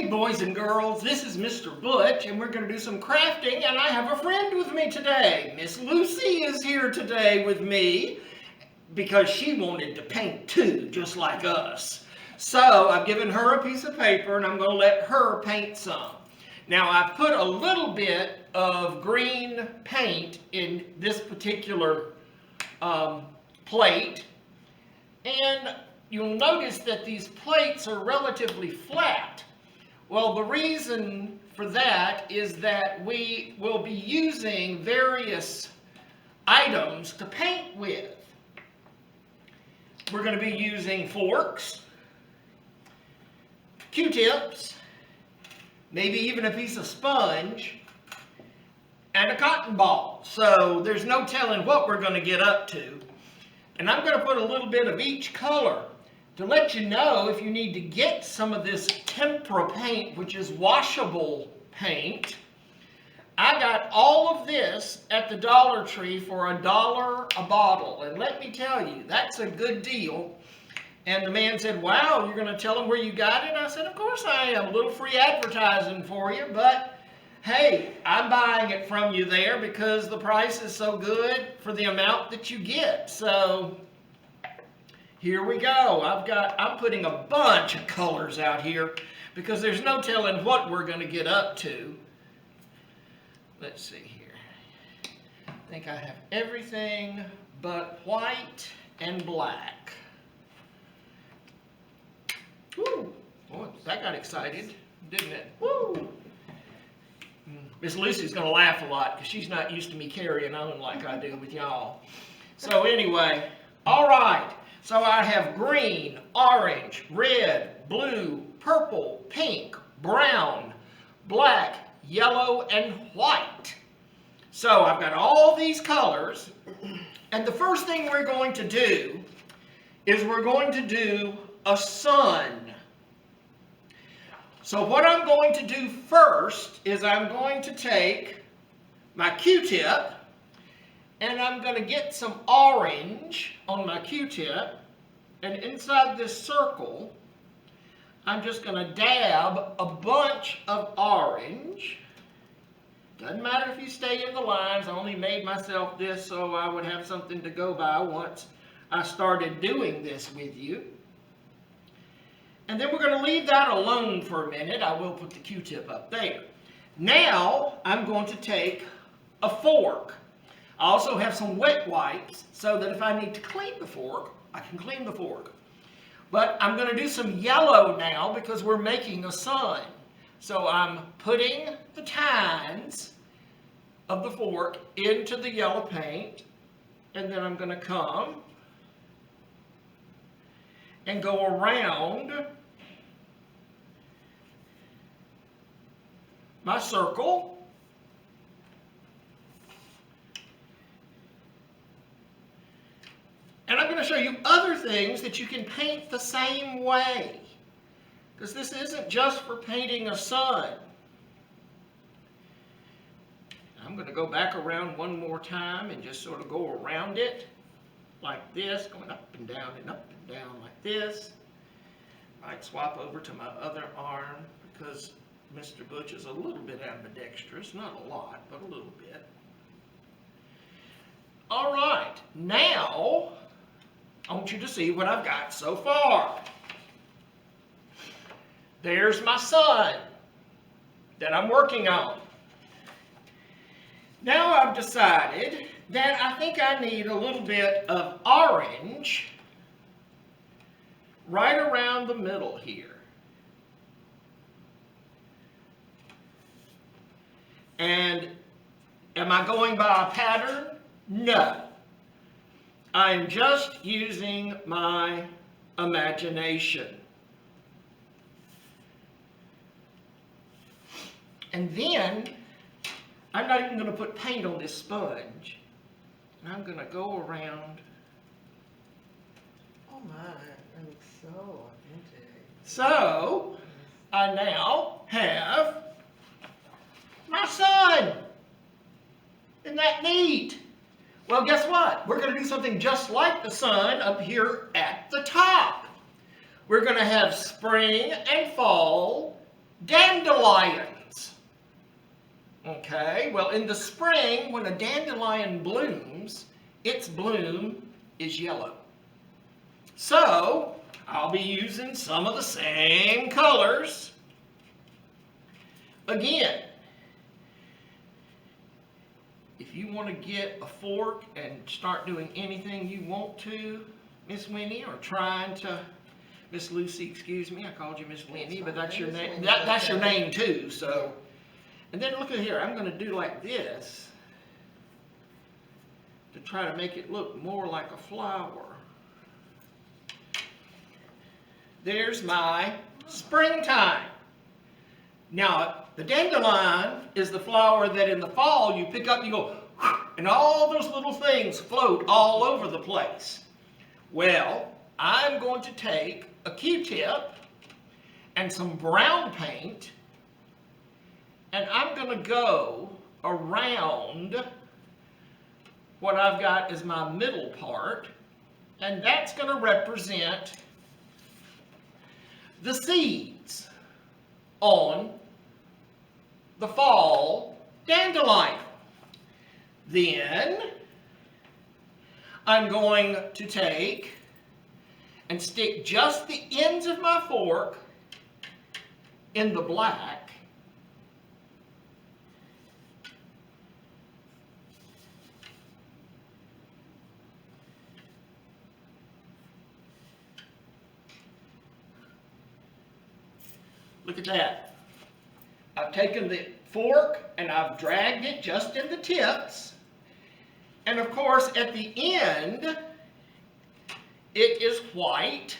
Hey boys and girls, this is Mr. Butch and we're going to do some crafting, and I have a friend with me today. Miss Lucy is here today with me because she wanted to paint too, just like us. So I've given her a piece of paper and I'm going to let her paint some. Now I've put a little bit of green paint in this particular plate, and you'll notice that these plates are relatively flat. Well, the reason for that is that we will be using various items to paint with. We're going to be using forks, Q-tips, maybe even a piece of sponge, and a cotton ball. So there's no telling what we're going to get up to. And I'm going to put a little bit of each color to let you know if you need to get some of this tempera paint, which is washable paint. I got all of this at the Dollar Tree for $1 a bottle. And let me tell you, that's a good deal. And the man said, wow, you're going to tell him where you got it? I said, of course I am. A little free advertising for you. But hey, I'm buying it from you there because the price is so good for the amount that you get. So here we go. I'm putting a bunch of colors out here because there's no telling what we're going to get up to. Let's see here. I think I have everything but white and black. Woo! Boy, that got excited, didn't it? Woo! Miss Lucy's going to laugh a lot because she's not used to me carrying on like I do with y'all. So anyway, all right. So I have green, orange, red, blue, purple, pink, brown, black, yellow, and white. So I've got all these colors, and the first thing we're going to do is we're going to do a sun. So what I'm going to do first is I'm going to take my Q-tip, and I'm going to get some orange on my Q-tip, and inside this circle, I'm just going to dab a bunch of orange. Doesn't matter if you stay in the lines. I only made myself this so I would have something to go by once I started doing this with you. And then we're going to leave that alone for a minute. I will put the Q-tip up there. Now, I'm going to take a fork. I also have some wet wipes so that if I need to clean the fork, I can clean the fork. But I'm going to do some yellow now because we're making a sun. So I'm putting the tines of the fork into the yellow paint, and then I'm going to come and go around my circle. And I'm going to show you other things that you can paint the same way, because this isn't just for painting a sun. I'm going to go back around one more time and just sort of go around it like this, going up and down like this. Might swap over to my other arm because Mr. Butch is a little bit ambidextrous, not a lot, but a little bit. All right, now I want you to see what I've got so far. There's my sun that I'm working on. Now I've decided that I think I need a little bit of orange right around the middle here. And am I going by a pattern? No. I'm just using my imagination. And then, I'm not even going to put paint on this sponge. And I'm going to go around. Oh my, that looks so authentic. So, I now have my sun. Isn't that neat? Well, guess what? We're going to do something just like the sun up here at the top. We're going to have spring and fall dandelions. Okay, well, in the spring, when a dandelion blooms, its bloom is yellow. So, I'll be using some of the same colors. Again, if you want to get a fork and start doing anything you want to, Miss Winnie, or trying to, Miss Lucy, excuse me, I called you Miss Winnie, but that's your name. That's your name too. So, and then look at here. I'm going to do like this to try to make it look more like a flower. There's my springtime. Now, the dandelion is the flower that in the fall you pick up and you go, and all those little things float all over the place. Well, I'm going to take a Q-tip and some brown paint, and I'm going to go around what I've got as my middle part, and that's going to represent the seeds on the fall dandelion. Then I'm going to take and stick just the ends of my fork in the black. Look at that. I've taken the fork and I've dragged it just in the tips. And of course, at the end, it is white.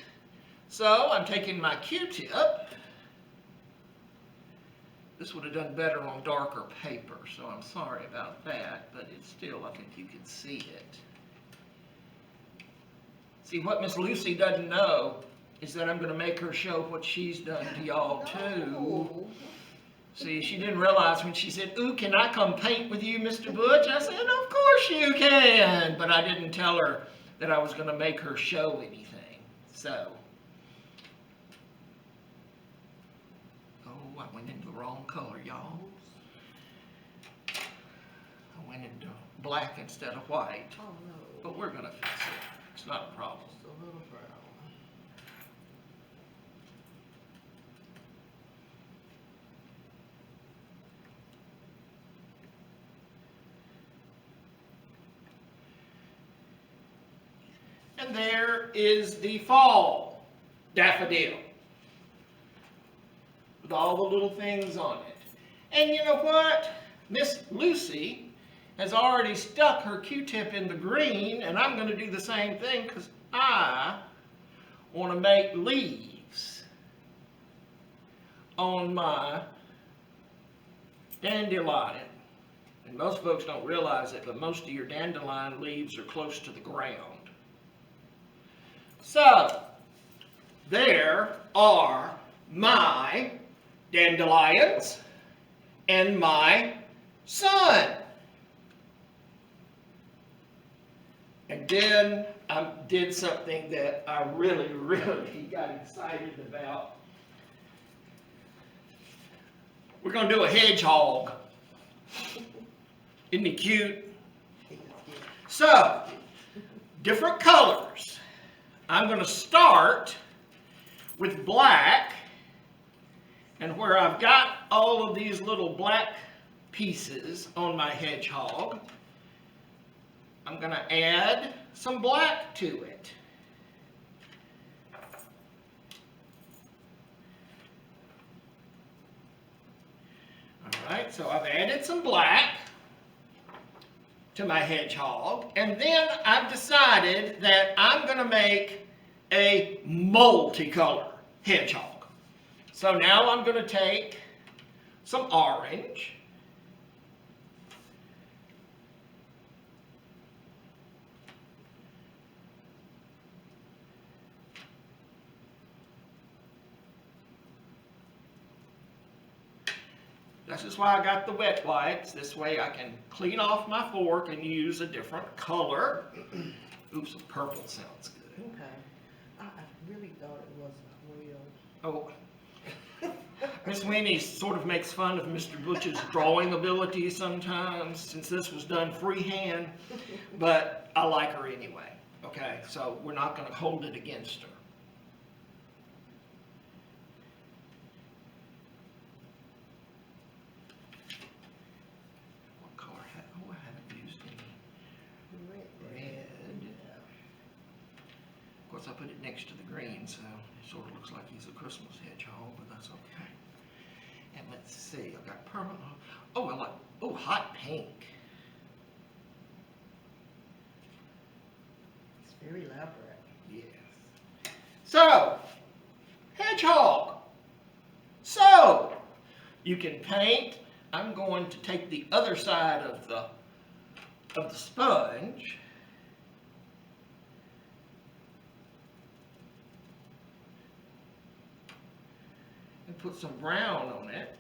So I'm taking my Q-tip. This would have done better on darker paper, so I'm sorry about that, but it's still, I think you can see it. See, what Miss Lucy doesn't know is that I'm going to make her show what she's done to y'all too. See, she didn't realize when she said, "Ooh, can I come paint with you, Mr. Butch?" I said, "Of course you can." But I didn't tell her that I was going to make her show anything. So, oh, I went into the wrong color, y'all. I went into black instead of white. Oh no. But we're going to fix it. It's not a problem. Just a little brown. And there is the fall daffodil with all the little things on it. And you know what? Miss Lucy has already stuck her Q-tip in the green, and I'm going to do the same thing because I want to make leaves on my dandelion. And most folks don't realize it, but most of your dandelion leaves are close to the ground. So, there are my dandelions and my sun. And then I did something that I really, really got excited about. We're going to do a hedgehog. Isn't he cute? So, different colors. I'm going to start with black, and where I've got all of these little black pieces on my hedgehog, I'm going to add some black to it. Alright, so I've added some black to my hedgehog, and then I've decided that I'm going to make a multicolor hedgehog. So now I'm going to take some orange, this is why I got the wet wipes. This way I can clean off my fork and use a different color. Oops, purple sounds good. Okay. I really thought it was real. Oh, Miss Winnie sort of makes fun of Mr. Butch's drawing ability sometimes, since this was done freehand, but I like her anyway, okay? So we're not gonna hold it against her. What color? Oh, I haven't used any red. Of course, I put it next to the green, so it sort of looks like he's a Christmas hedgehog, but that's okay. And let's see, I've got purple. Oh, I like, oh, hot pink. It's very elaborate. Yes. So, hedgehog. So, you can paint. I'm going to take the other side of the sponge. And put some brown on it.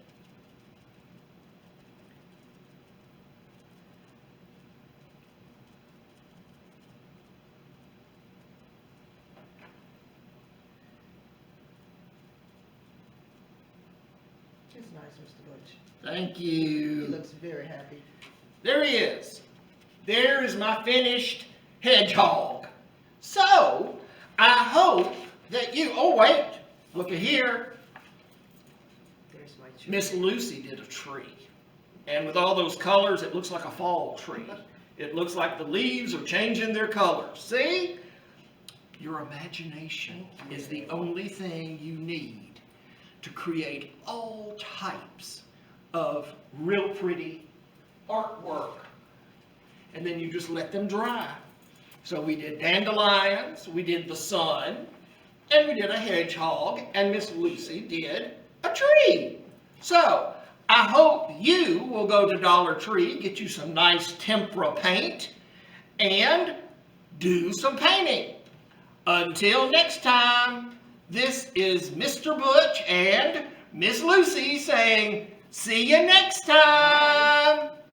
It's nice, Mr. Butch. Thank He you. looks very happy. There he is. There is my finished hedgehog. So, I hope that you, oh wait, look at here. There's my tree. Miss Lucy did a tree. And with all those colors, it looks like a fall tree. It looks like the leaves are changing their colors. See? Your imagination is the only thing you need to create all types of real pretty artwork. And then you just let them dry. So we did dandelions, we did the sun, and we did a hedgehog, and Miss Lucy did a tree. So, I hope you will go to Dollar Tree, get you some nice tempera paint, and do some painting. Until next time, this is Mr. Butch and Miss Lucy saying, see you next time.